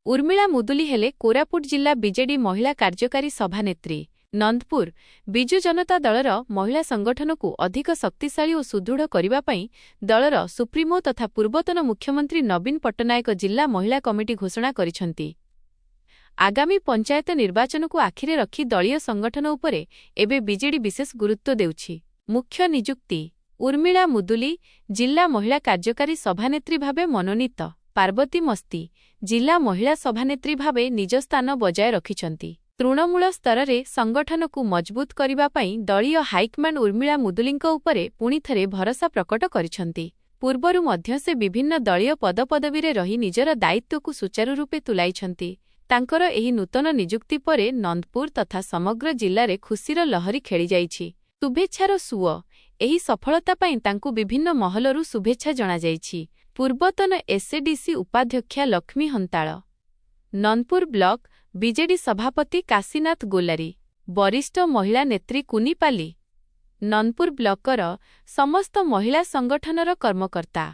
उर्मिला मुदुली हेले कोरापुट जिला बीजेडी महिला कार्यकारी सभानेत्री। नंदपुर बिजु जनता दलर महिला संगठन को अधिक शक्तिशाली और सुदृढ़ करने पाई दलर सुप्रीमो तथा पूर्वतन मुख्यमंत्री नवीन पट्टनायक जिला महिला कमिटी घोषणा करिसेंती। आगामी पंचायत निर्वाचन को आखिरे रखी दलीय संगठन उपरे एबे बीजेडी विशेष गुरुत्व देउछि। मुख्य नियुक्ति उर्मिला मुदुली जिला महिला कार्यकारी सभानेत्री भावे मनोनीत। पार्वती मस्ती जिला महिला सभानेत्री भावे निज स्थान बजाय रखिछंती। तृणमूल स्तर में संगठन को मजबूत करने पाई दलीय हाइकमांड उर्मिला मुदुलींक उपरे पुणी थरे भरोसा प्रकट करिछंती। पूर्वरु मध्य से विभिन्न दलीय पदपदवी रे रही निजर दायित्व को सुचारू रूपे तुलाइछंती। तांकर एही नूतन नियुक्ति परे नंदपुर तथा समग्र जिल्ला रे खुशीर लहरी खेली जाइछि। शुभेच्छार सुओ एही सफलता पाई तांकु विभिन्न महलरु शुभेच्छा जणा जाइछि। पूर्वतन एसएडीसी उपाध्यक्षा लक्ष्मी हंताळ, नंदपुर ब्लॉक बीजेडी सभापति काशीनाथ गोलारी, वरिष्ठ महिला नेत्री कुनी पाली, नंदपुर ब्लॉकर समस्त महिला संगठनर कर्मकर्ता।